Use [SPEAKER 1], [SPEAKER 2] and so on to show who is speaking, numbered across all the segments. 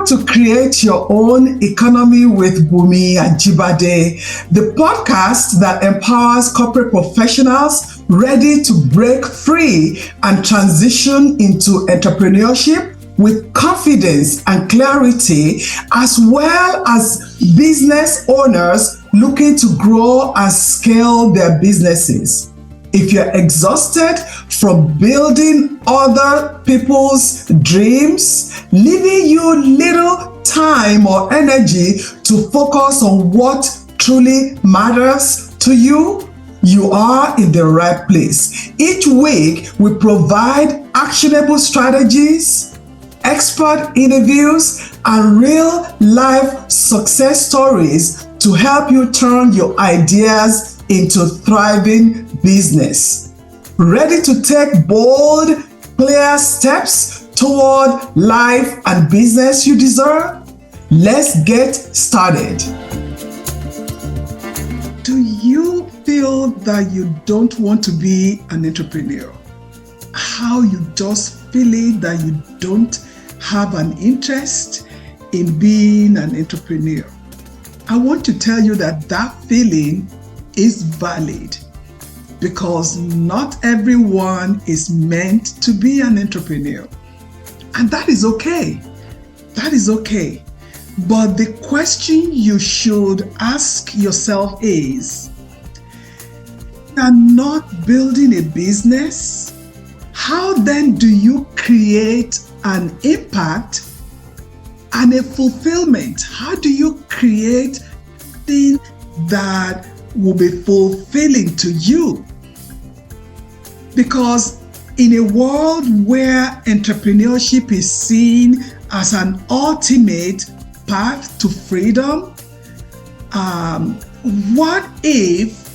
[SPEAKER 1] to Create Your Own Economy with Bunmi and Jibade, the podcast that empowers corporate professionals ready to break free and transition into entrepreneurship with confidence and clarity, as well as business owners looking to grow and scale their businesses. If you're exhausted from building other people's dreams, leaving you little time or energy to focus on what truly matters to you, you are in the right place. Each week, we provide actionable strategies, expert interviews, and real-life success stories to help you turn your ideas into thriving business. Ready to take bold, clear steps toward life and business you deserve? Let's get started. Do you feel that you don't want to be an entrepreneur? How you just feel it that you don't have an interest in being an entrepreneur? I want to tell you that that feeling is valid, because not everyone is meant to be an entrepreneur. And that is okay. That is okay. But the question you should ask yourself is, you're not building a business? How then do you create an impact and a fulfillment? How do you create things that will be fulfilling to you? Because in a world where entrepreneurship is seen as an ultimate path to freedom, what if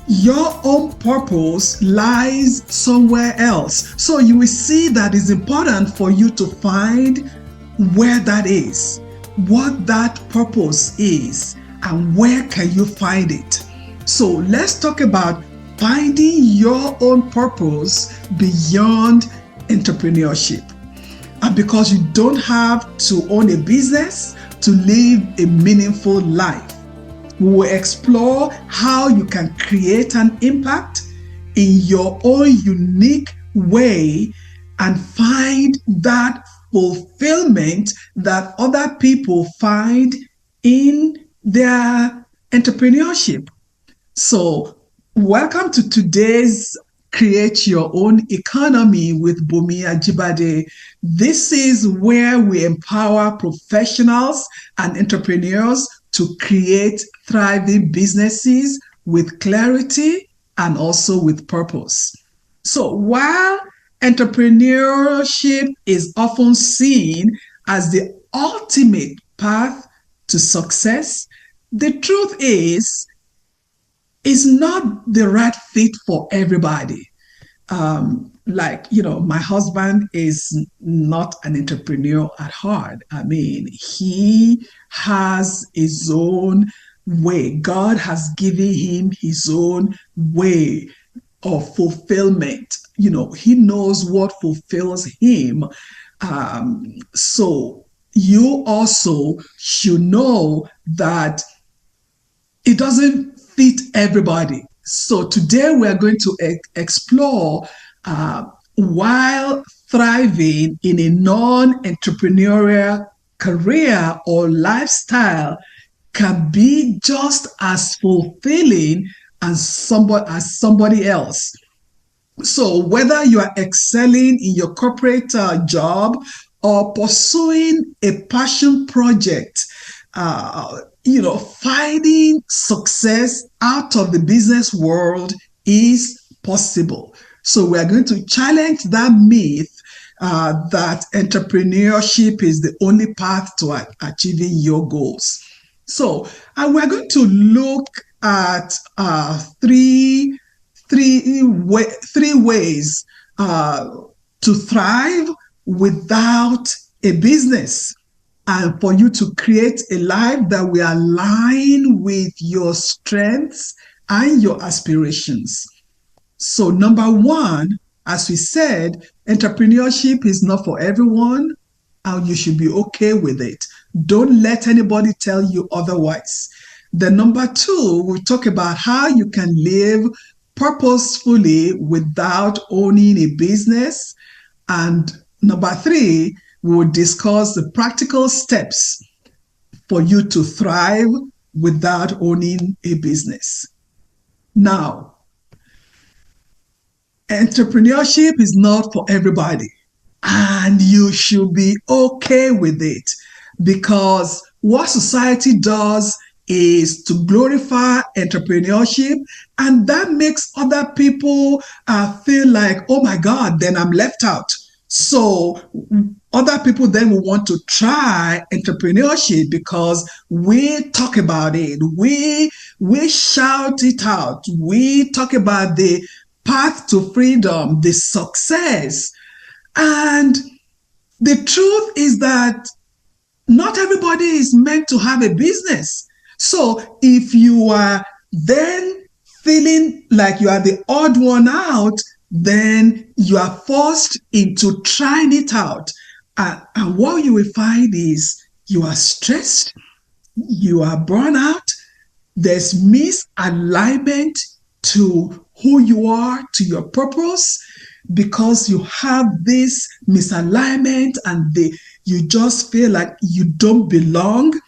[SPEAKER 1] your own purpose lies somewhere else? So you will see that it's important for you to find where that is, what that purpose is, and where can you find it. So let's talk about finding your own purpose beyond entrepreneurship. And because you don't have to own a business to live a meaningful life, we will explore how you can create an impact in your own unique way and find that fulfillment that other people find in their entrepreneurship. So, welcome to today's Create Your Own Economy with Bunmi and Jibade. This is where we empower professionals and entrepreneurs to create thriving businesses with clarity and also with purpose. So, while entrepreneurship is often seen as the ultimate path to success, the truth is, it's not the right fit for everybody. My husband is not an entrepreneur at heart. I mean, he has his own way. God has given him his own way of fulfillment. He knows what fulfills him. So you also should know that it doesn't fit everybody. So today we are going to explore while thriving in a non-entrepreneurial career or lifestyle can be just as fulfilling as somebody else. So whether you are excelling in your corporate job or pursuing a passion project, finding success out of the business world is possible. So we are going to challenge that myth that entrepreneurship is the only path to achieving your goals. So we're going to look at three ways to thrive without a business, and for you to create a life that will align with your strengths and your aspirations. So number one, as we said, entrepreneurship is not for everyone. and you should be okay with it. Don't let anybody tell you otherwise. Then number two, we talk about how you can live purposefully without owning a business. And number three, we will discuss the practical steps for you to thrive without owning a business. Now, entrepreneurship is not for everybody, and you should be okay with it, because what society does is to glorify entrepreneurship, and that makes other people feel like, oh my God, then I'm left out. So other people then will want to try entrepreneurship because we talk about it, we shout it out, we talk about the path to freedom, the success. And the truth is that not everybody is meant to have a business. So if you are then feeling like you are the odd one out, then you are forced into trying it out. And what you will find is you are stressed, you are burnt out, there's misalignment to who you are, to your purpose, because you have this misalignment and you just feel like you don't belong,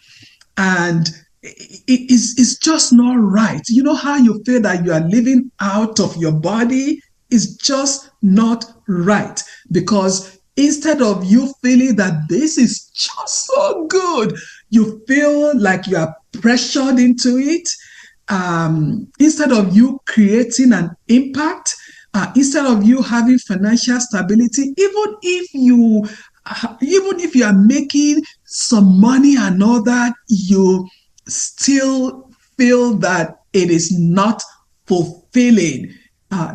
[SPEAKER 1] and it's just not right. You know how you feel that you are living out of your body? Is just not right, because instead of you feeling that this is just so good, you feel like you are pressured into it. Instead of you creating an impact, instead of you having financial stability, even if you are making some money and all that, you still feel that it is not fulfilling.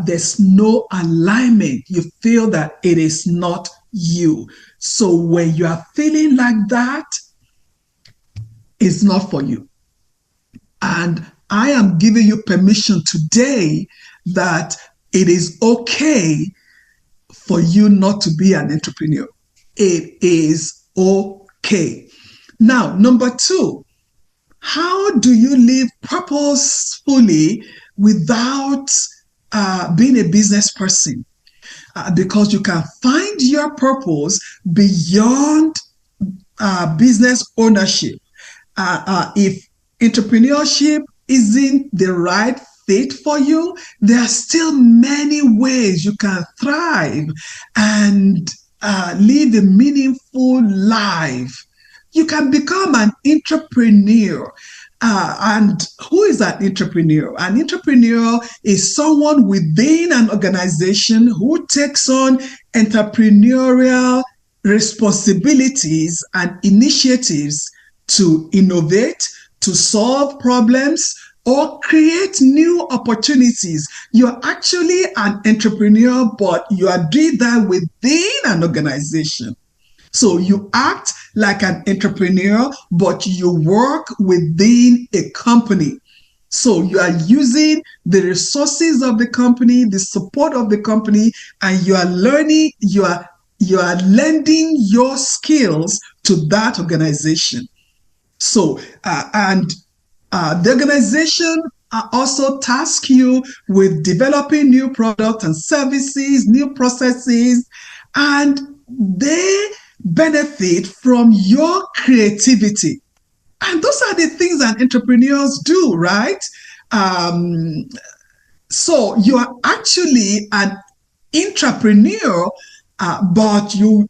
[SPEAKER 1] There's no alignment. You feel that it is not you. So when you are feeling like that, it's not for you. And I am giving you permission today that it is okay for you not to be an entrepreneur. It is okay. Now, number two, how do you live purposefully without being a business person? Because you can find your purpose beyond business ownership. If entrepreneurship isn't the right fit for you, there are still many ways you can thrive and live a meaningful life. You can become an entrepreneur. And who is an entrepreneur? An entrepreneur is someone within an organization who takes on entrepreneurial responsibilities and initiatives to innovate, to solve problems, or create new opportunities. You're actually an entrepreneur, but you are doing that within an organization. So you act like an entrepreneur, but you work within a company. So you are using the resources of the company, the support of the company, and you are learning, you are lending your skills to that organization. So, the organization also task you with developing new products and services, new processes, and they benefit from your creativity. And those are the things that entrepreneurs do, right? So you are actually an intrapreneur, but you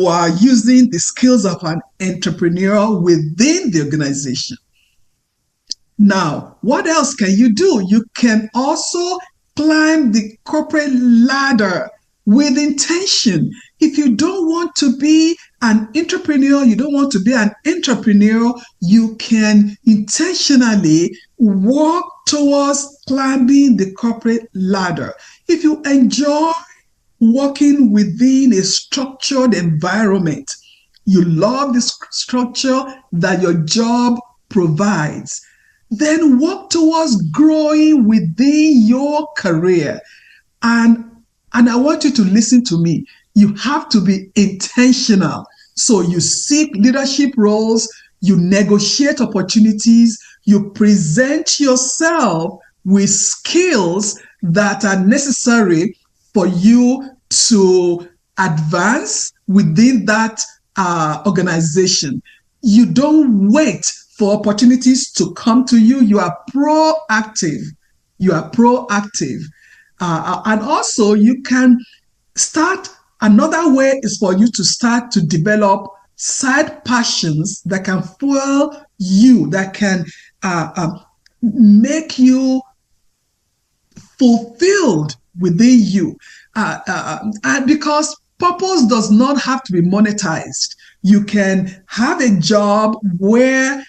[SPEAKER 1] are using the skills of an entrepreneur within the organization. Now, what else can you do? You can also climb the corporate ladder with intention. If you don't want to be an entrepreneur, you don't want to be an entrepreneur, you can intentionally work towards climbing the corporate ladder. If you enjoy working within a structured environment, you love the structure that your job provides, then work towards growing within your career. And I want you to listen to me. You have to be intentional. So you seek leadership roles, you negotiate opportunities, you present yourself with skills that are necessary for you to advance within that organization. You don't wait for opportunities to come to you. You are proactive. You are proactive. And also, you can start. Another way is for you to start to develop side passions that can fuel you, that can make you fulfilled within you. And because purpose does not have to be monetized. You can have a job where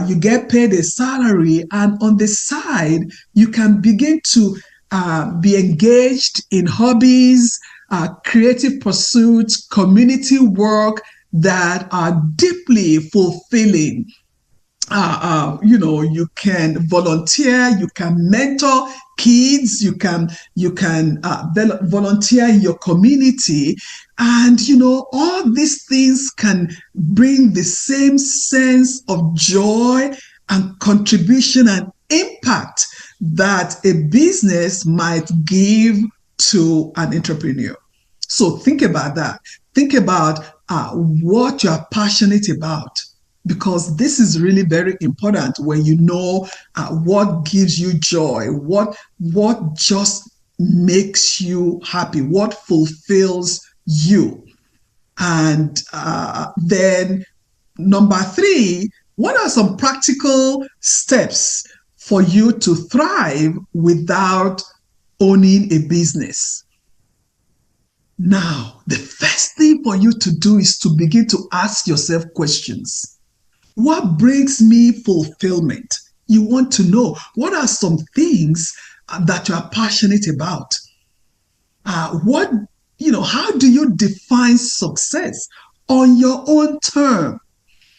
[SPEAKER 1] you get paid a salary, and on the side, you can begin to be engaged in hobbies, creative pursuits, community work that are deeply fulfilling. You can volunteer, you can mentor kids, you can volunteer in your community, and all these things can bring the same sense of joy and contribution and impact that a business might give to an entrepreneur. So think about that. Think about what you're passionate about, because this is really very important when you know what gives you joy, what just makes you happy, what fulfills you. And then number 3, what are some practical steps for you to thrive without owning a business? Now, the first thing for you to do is to begin to ask yourself questions. What brings me fulfillment? You want to know what are some things that you are passionate about. How do you define success on your own term?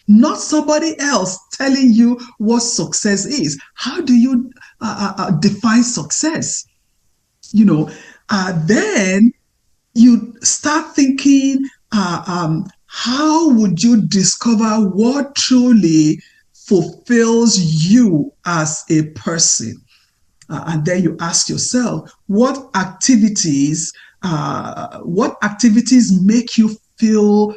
[SPEAKER 1] Not somebody else telling you what success is. How do you define success? Then you start thinking, how would you discover what truly fulfills you as a person? And then you ask yourself, what activities make you feel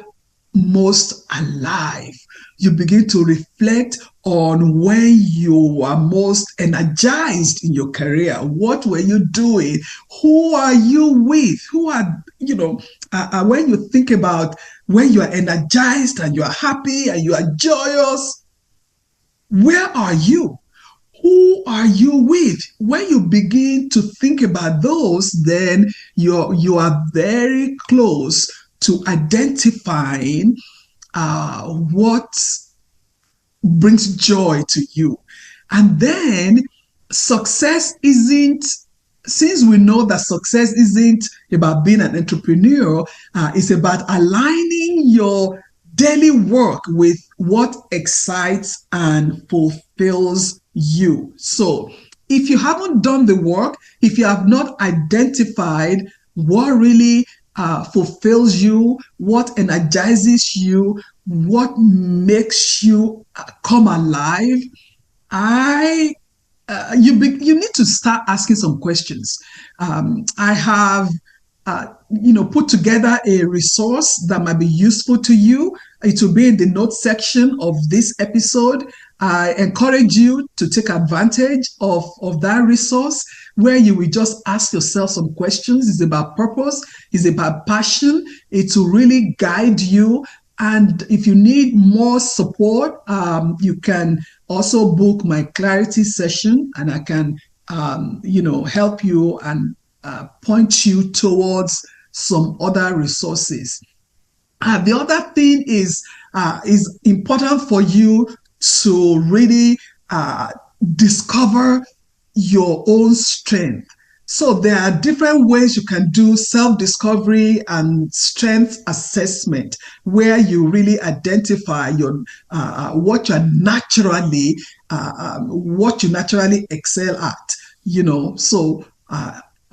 [SPEAKER 1] most alive? You begin to reflect on when you were most energized in your career. What were you doing? Who are you with? When you think about when you are energized and you are happy and you are joyous, where are you? Who are you with? When you begin to think about those, then you are very close to identifying what brings joy to you. And then since we know that success isn't about being an entrepreneur, it's about aligning your daily work with what excites and fulfills you. So if you haven't done the work, if you have not identified what really fulfills you, what energizes you, what makes you come alive, you need to start asking some questions. I have put together a resource that might be useful to you. It will be in the notes section of this episode. I encourage you to take advantage of that resource, where you will just ask yourself some questions. It's about purpose. It's about passion. It will really guide you. And if you need more support, you can also book my clarity session, and I can, help you and point you towards some other resources. The other thing is important for you to really discover your own strength. So there are different ways you can do self-discovery and strength assessment, where you really identify your what you naturally excel at. So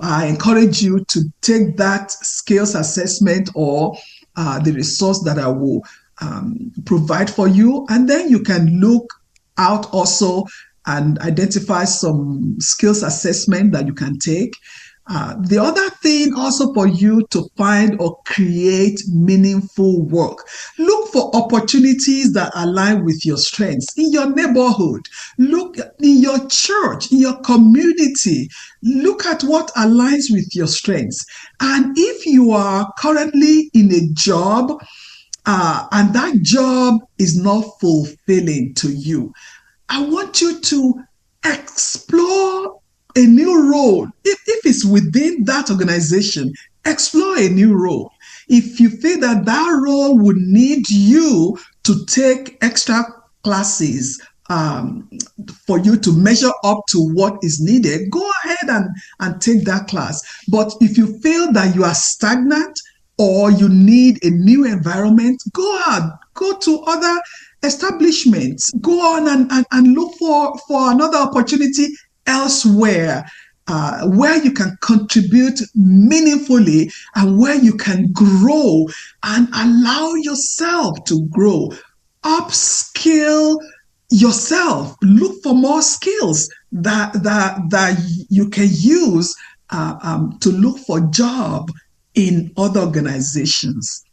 [SPEAKER 1] I encourage you to take that skills assessment or the resource that I will provide for you. And then you can look out also and identify some skills assessment that you can take. The other thing also for you to find or create meaningful work, look for opportunities that align with your strengths in your neighborhood. Look in your church, in your community. Look at what aligns with your strengths. And if you are currently in a job and that job is not fulfilling to you, I want you to explore a new role. If it's within that organization, explore a new role. If you feel that that role would need you to take extra classes for you to measure up to what is needed, go ahead and take that class. But if you feel that you are stagnant or you need a new environment, go out, go to other establishments, go on and look for another opportunity elsewhere, where you can contribute meaningfully and where you can grow and allow yourself to grow. Upskill yourself. Look for more skills that you can use to look for job in other organizations,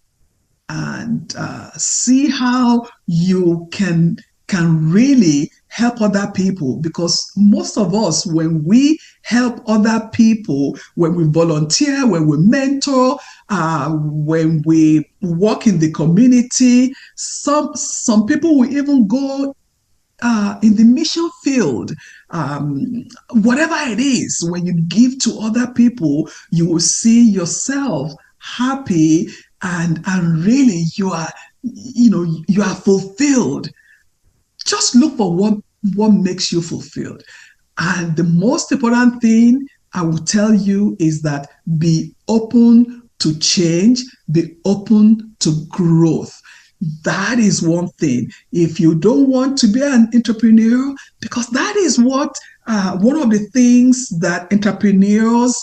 [SPEAKER 1] and see how you can really help other people. Because most of us, when we help other people, when we volunteer, when we mentor, when we work in the community, some people will even go in the mission field. Whatever it is, when you give to other people, you will see yourself happy and really you are fulfilled. Just look for what makes you fulfilled. And the most important thing I will tell you is that be open to change, be open to growth. That is one thing. If you don't want to be an entrepreneur, because that is what one of the things that entrepreneurs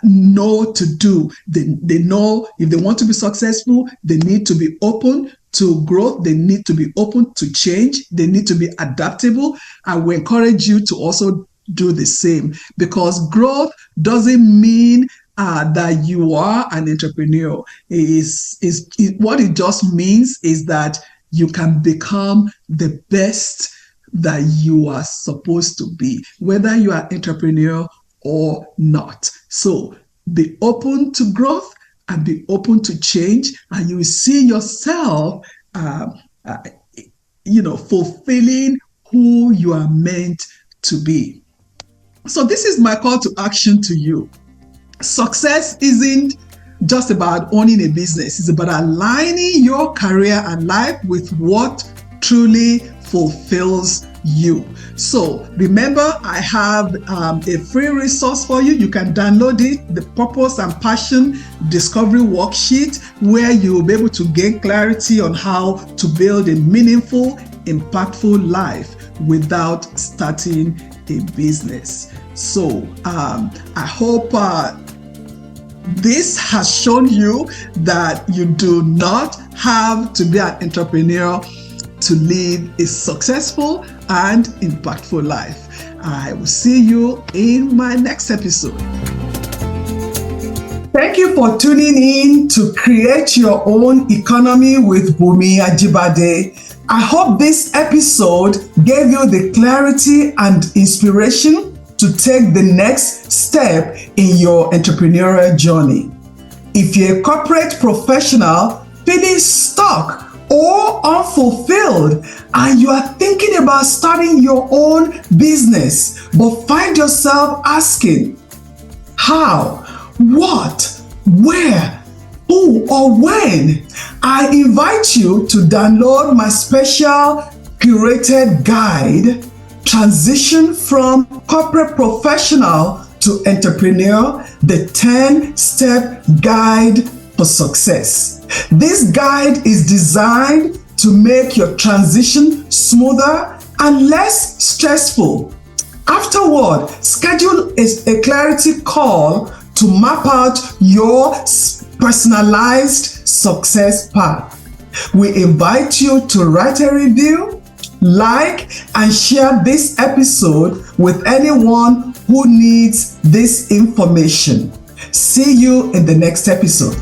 [SPEAKER 1] know to do. They know if they want to be successful, they need to be open to growth. They need to be open to change. They need to be adaptable. I will encourage you to also do the same, because growth doesn't mean that you are an entrepreneur. What it just means is that you can become the best that you are supposed to be, whether you are an entrepreneur or not. So be open to growth and be open to change, and you will see yourself, fulfilling who you are meant to be. So this is my call to action to you. Success isn't just about owning a business. It's about aligning your career and life with what truly fulfills you. So remember, I have a free resource for you. You can download it, the Purpose and Passion Discovery Worksheet, where you will be able to gain clarity on how to build a meaningful, impactful life without starting a business. So I hope this has shown you that you do not have to be an entrepreneur to live a successful and impactful life. I will see you in my next episode. Thank you for tuning in to Create Your Own Economy with Bunmi Ajibade. I hope this episode gave you the clarity and inspiration to take the next step in your entrepreneurial journey. If you're a corporate professional feeling stuck or unfulfilled, and you are thinking about starting your own business, but find yourself asking, how, what, where, who, or when, I invite you to download my special curated guide, Transition from Corporate Professional to Entrepreneur, the 10-step guide for success. This guide is designed to make your transition smoother and less stressful. Afterward, schedule a clarity call to map out your personalized success path. We invite you to write a review, like, and share this episode with anyone who needs this information. See you in the next episode.